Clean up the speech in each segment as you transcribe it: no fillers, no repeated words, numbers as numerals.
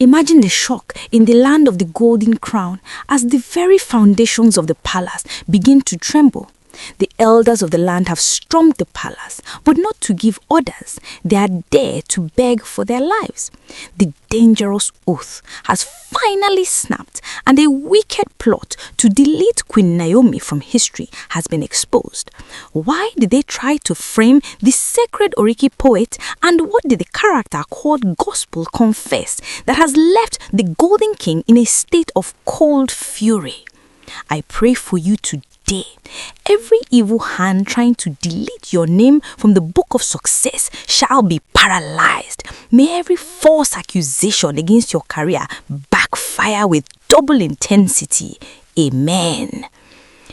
Imagine the shock in the land of the golden crown as the very foundations of the palace begin to tremble. The elders of the land have stormed the palace, but not to give orders. They are there to beg for their lives. The dangerous oath has finally snapped, and a wicked plot to delete Queen Naomi from history has been exposed. Why did they try to frame the sacred Oriki poet, and what did the character called Gospel confess that has left the Golden King in a state of cold fury? I pray for you today. Every evil hand trying to delete your name from the book of success shall be paralyzed. May every false accusation against your career backfire with double intensity. Amen.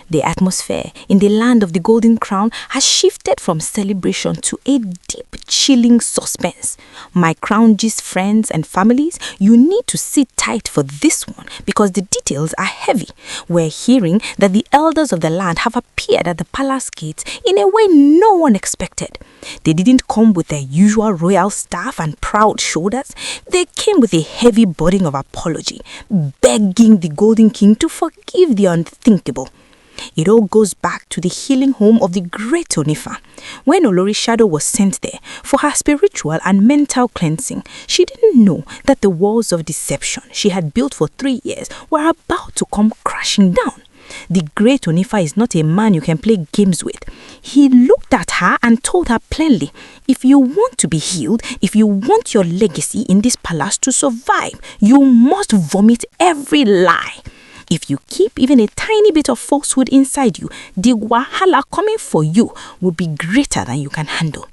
The atmosphere in the land of the Golden Crown has shifted from celebration to a deep, chilling suspense. My Crown Gist friends and families, you need to sit tight for this one because the details are heavy. We're hearing that the elders of the land have appeared at the palace gates in a way no one expected. They didn't come with their usual royal staff and proud shoulders. They came with a heavy burden of apology, begging the Golden King to forgive the unthinkable. It all goes back to the healing home of the great Onifa. When Olori Shadow was sent there for her spiritual and mental cleansing, she didn't know that the walls of deception she had built for 3 years were about to come crashing down. The great Onifa is not a man you can play games with. He looked at her and told her plainly, if you want to be healed, if you want your legacy in this palace to survive, you must vomit every lie. If you keep even a tiny bit of falsehood inside you, the wahala coming for you will be greater than you can handle.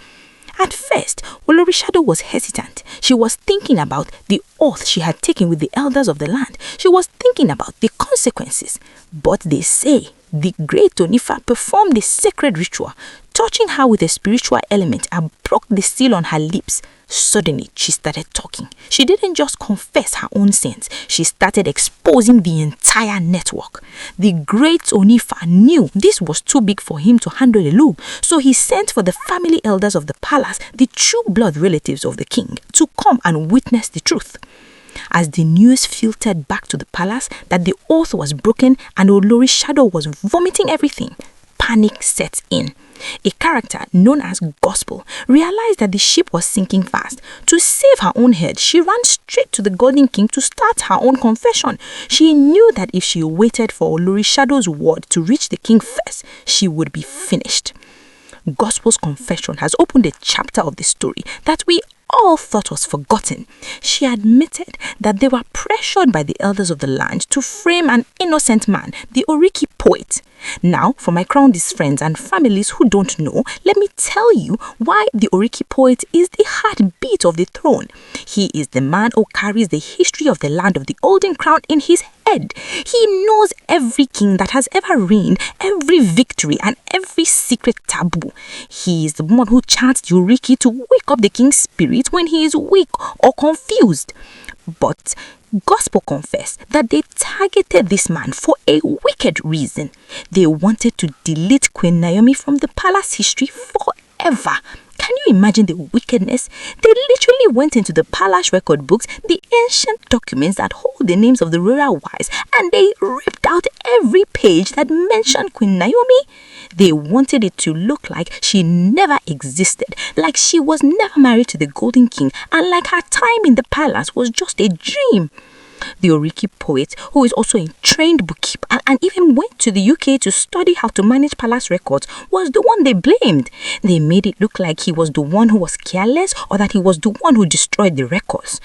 At first, Olori Shadow was hesitant. She was thinking about the oath she had taken with the elders of the land. She was thinking about the consequences. But they say the great Onifa performed the sacred ritual, touching her with a spiritual element and broke the seal on her lips. Suddenly, she started talking. She didn't just confess her own sins. She started exposing the entire network. The great Onifa knew this was too big for him to handle alone, so he sent for the family elders of the palace, the true blood relatives of the king, to come and witness the truth. As the news filtered back to the palace that the oath was broken and Olori Shadow was vomiting everything, panic set in. A character known as Gospel realized that the ship was sinking fast. To save her own head, she ran straight to the Golden King to start her own confession. She knew that if she waited for Olori Shadow's word to reach the king first, she would be finished. Gospel's confession has opened a chapter of the story that we all thought was forgotten. She admitted that they were pressured by the elders of the land to frame an innocent man, the Oriki poet. Now, for my Crown Gist friends and families who don't know, let me tell you why the Oriki poet is the heartbeat of the throne. He is the man who carries the history of the land of the Golden Crown in his head. He knows every king that has ever reigned, every victory and every secret taboo. He is the one who chants the Oriki to wake up the king's spirit when he is weak or confused. But Gospel confessed that they targeted this man for a wicked reason. They wanted to delete Queen Naomi from the palace history forever. Can you imagine the wickedness? They literally went into the palace record books, the ancient documents that hold the names of the royal wives, and they ripped out every page that mentioned Queen Naomi. They wanted it to look like she never existed, like she was never married to the Golden King, and like her time in the palace was just a dream. The Oriki poet, who is also a trained bookkeeper and even went to the UK to study how to manage palace records, was the one they blamed. They made it look like he was the one who was careless or that he was the one who destroyed the records.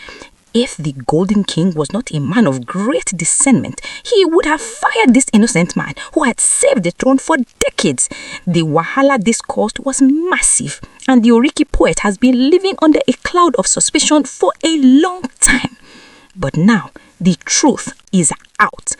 If the Golden King was not a man of great discernment, he would have fired this innocent man who had saved the throne for decades. The wahala this caused was massive, and the Oriki poet has been living under a cloud of suspicion for a long time. But now, the truth is out.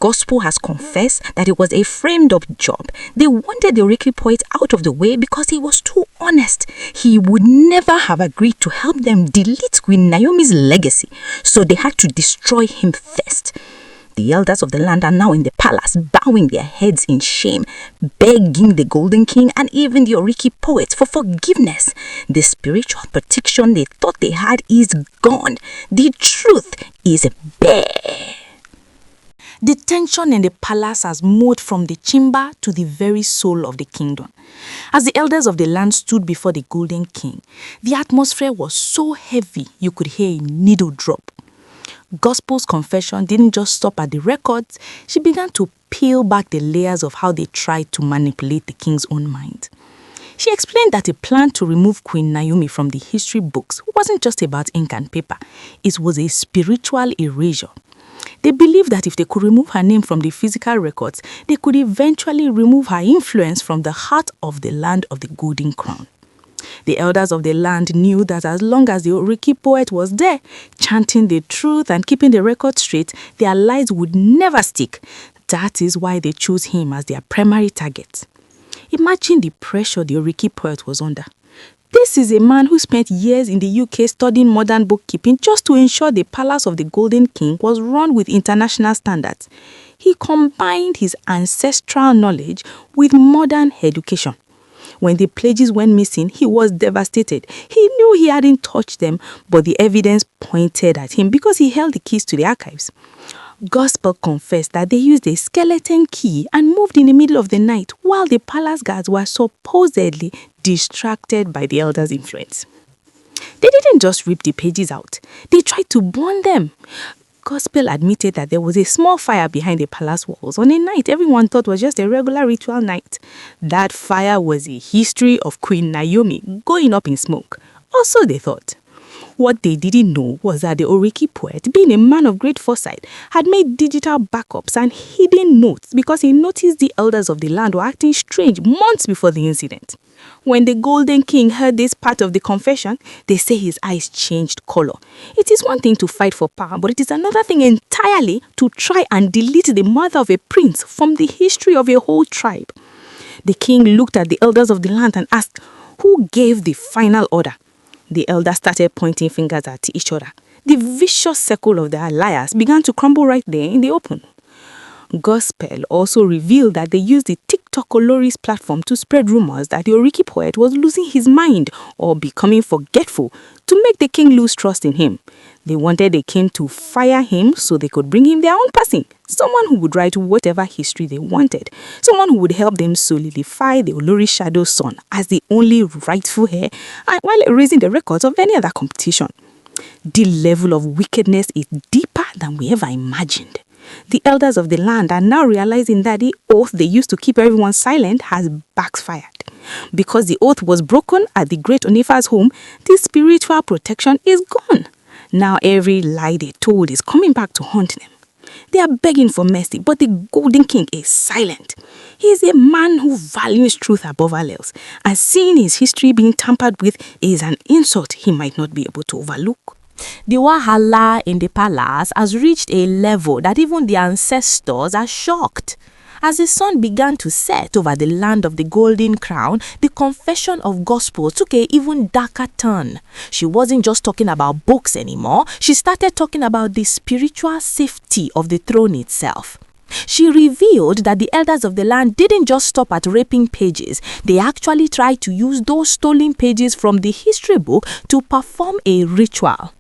Gospel has confessed that it was a framed-up job. They wanted the Oriki poet out of the way because he was too honest. He would never have agreed to help them delete Queen Naomi's legacy, so they had to destroy him first. The elders of the land are now in the palace, bowing their heads in shame, begging the Golden King and even the Oriki poets for forgiveness. The spiritual protection they thought they had is gone. The truth is bare. The tension in the palace has moved from the chamber to the very soul of the kingdom. As the elders of the land stood before the Golden King, the atmosphere was so heavy you could hear a needle drop. Gospel's confession didn't just stop at the records, she began to peel back the layers of how they tried to manipulate the king's own mind. She explained that a plan to remove Queen Naomi from the history books wasn't just about ink and paper, it was a spiritual erasure. They believed that if they could remove her name from the physical records, they could eventually remove her influence from the heart of the land of the Golden Crown. The elders of the land knew that as long as the Oriki poet was there, chanting the truth and keeping the record straight, their lies would never stick. That is why they chose him as their primary target. Imagine the pressure the Oriki poet was under. This is a man who spent years in the UK studying modern bookkeeping just to ensure the palace of the Golden King was run with international standards. He combined his ancestral knowledge with modern education. When the pledges went missing, he was devastated. He knew he hadn't touched them, but the evidence pointed at him because he held the keys to the archives. Gospel confessed that they used a skeleton key and moved in the middle of the night while the palace guards were supposedly distracted by the elders' influence. They didn't just rip the pages out, they tried to burn them. Gospel admitted that there was a small fire behind the palace walls on a night everyone thought was just a regular ritual night. That fire was a history of Queen Naomi going up in smoke. Also, they thought. What they didn't know was that the Oriki poet, being a man of great foresight, had made digital backups and hidden notes because he noticed the elders of the land were acting strange months before the incident. When the Golden King heard this part of the confession, they say his eyes changed color. It is one thing to fight for power, but it is another thing entirely to try and delete the mother of a prince from the history of a whole tribe. The king looked at the elders of the land and asked, who gave the final order? The elders started pointing fingers at each other. The vicious circle of their liars began to crumble right there in the open. Gospel also revealed that they used the TikTok Olori's platform to spread rumors that the Oriki poet was losing his mind or becoming forgetful to make the king lose trust in him. They wanted the king to fire him so they could bring him their own person, someone who would write whatever history they wanted, someone who would help them solidify the Olori Shadow's son as the only rightful heir while erasing the records of any other competition. The level of wickedness is deeper than we ever imagined. The elders of the land are now realizing that the oath they used to keep everyone silent has backfired. Because the oath was broken at the great Onifa's home, the spiritual protection is gone. Now every lie they told is coming back to haunt them. They are begging for mercy, but the Golden King is silent. He is a man who values truth above all else, and seeing his history being tampered with is an insult he might not be able to overlook. The wahala in the palace has reached a level that even the ancestors are shocked. As the sun began to set over the land of the Golden Crown, the confession of gospel took an even darker turn. She wasn't just talking about books anymore. She started talking about the spiritual safety of the throne itself. She revealed that the elders of the land didn't just stop at raping pages. They actually tried to use those stolen pages from the history book to perform a ritual.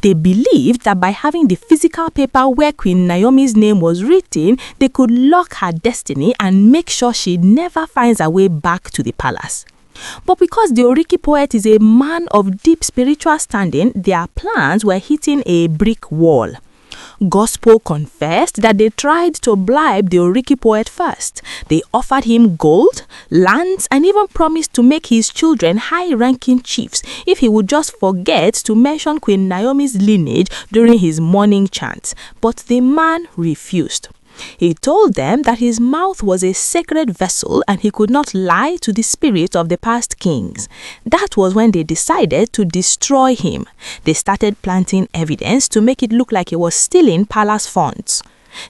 They believed that by having the physical paper where Queen Naomi's name was written, they could lock her destiny and make sure she never finds her way back to the palace. But because the Oriki poet is a man of deep spiritual standing, their plans were hitting a brick wall. Gospel confessed that they tried to bribe the Oriki poet first. They offered him gold, lands, and even promised to make his children high-ranking chiefs if he would just forget to mention Queen Naomi's lineage during his morning chants. But the man refused. He told them that his mouth was a sacred vessel and he could not lie to the spirit of the past kings. That was when they decided to destroy him. They started planting evidence to make it look like he was stealing palace funds.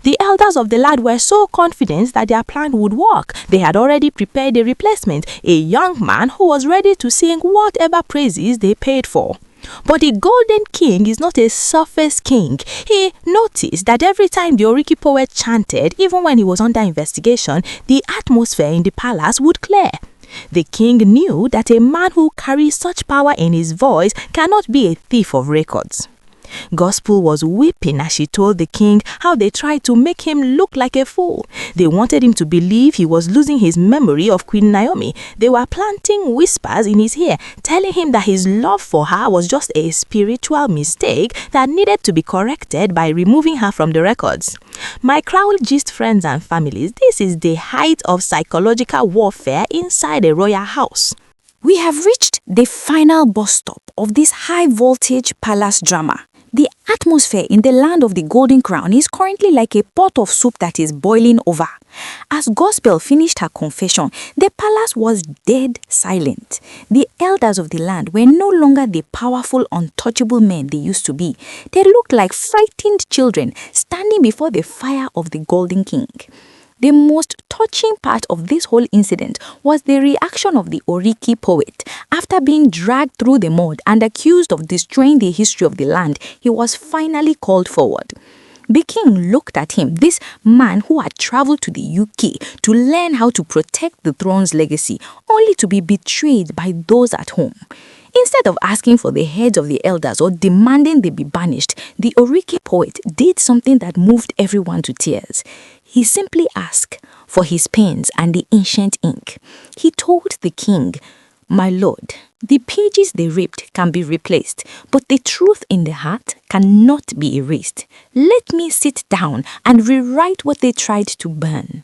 The elders of the land were so confident that their plan would work. They had already prepared a replacement, a young man who was ready to sing whatever praises they paid for. But the Golden King is not a surface king. He noticed that every time the Oriki poet chanted, even when he was under investigation, the atmosphere in the palace would clear. The king knew that a man who carries such power in his voice cannot be a thief of records. Gospel was weeping as she told the king how they tried to make him look like a fool. They wanted him to believe he was losing his memory of Queen Naomi. They were planting whispers in his ear, telling him that his love for her was just a spiritual mistake that needed to be corrected by removing her from the records. My crowd gist friends and families, this is the height of psychological warfare inside a royal house. We have reached the final bus stop of this high-voltage palace drama. The atmosphere in the land of the Golden Crown is currently like a pot of soup that is boiling over. As Gospel finished her confession, the palace was dead silent. The elders of the land were no longer the powerful, untouchable men they used to be. They looked like frightened children standing before the fire of the Golden King. The most touching part of this whole incident was the reaction of the Oriki poet. After being dragged through the mud and accused of destroying the history of the land, he was finally called forward. The king looked at him, this man who had traveled to the UK to learn how to protect the throne's legacy, only to be betrayed by those at home. Instead of asking for the heads of the elders or demanding they be banished, the Oriki poet did something that moved everyone to tears. He simply asked for his pens and the ancient ink. He told the king, "My lord, the pages they ripped can be replaced, but the truth in the heart cannot be erased. Let me sit down and rewrite what they tried to burn."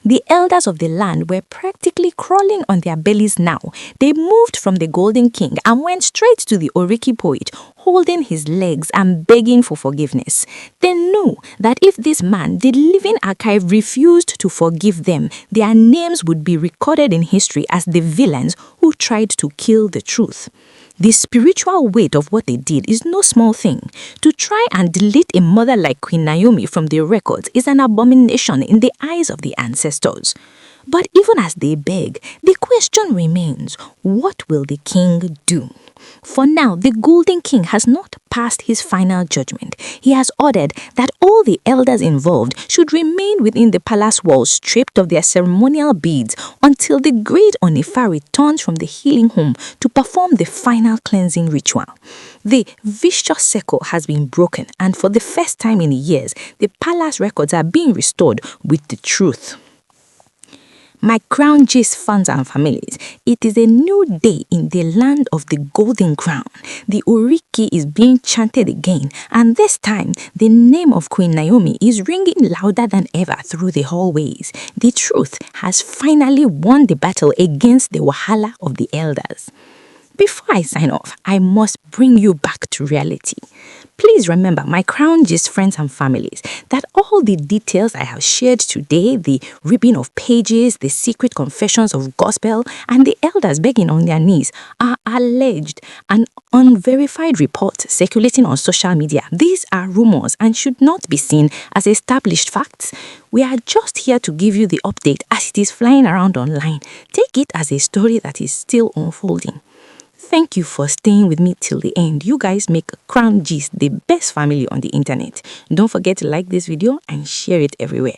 The elders of the land were practically crawling on their bellies now. They moved from the Golden King and went straight to the Oriki poet, holding his legs and begging for forgiveness. They knew that if this man, the living archive, refused to forgive them, their names would be recorded in history as the villains who tried to kill the truth. The spiritual weight of what they did is no small thing. To try and delete a mother like Queen Naomi from their records is an abomination in the eyes of the ancestors. But even as they beg, the question remains, what will the king do? For now, the Golden King has not passed his final judgment. He has ordered that all the elders involved should remain within the palace walls, stripped of their ceremonial beads, until the great Onifa returns from the healing home to perform the final cleansing ritual. The vicious circle has been broken, and for the first time in years, the palace records are being restored with the truth. My crown gist fans and families, it is a new day in the land of the Golden Crown. The Oriki is being chanted again, and this time the name of Queen Naomi is ringing louder than ever through the hallways. The truth has finally won the battle against the wahala of the elders. Before I sign off, I must bring you back to reality. Please remember, my crown gist friends and families, that all the details I have shared today, the ripping of pages, the secret confessions of gospel, and the elders begging on their knees, are alleged and unverified reports circulating on social media. These are rumors and should not be seen as established facts. We are just here to give you the update as it is flying around online. Take it as a story that is still unfolding. Thank you for staying with me till the end. You guys make Crown Gist the best family on the internet. Don't forget to like this video and share it everywhere.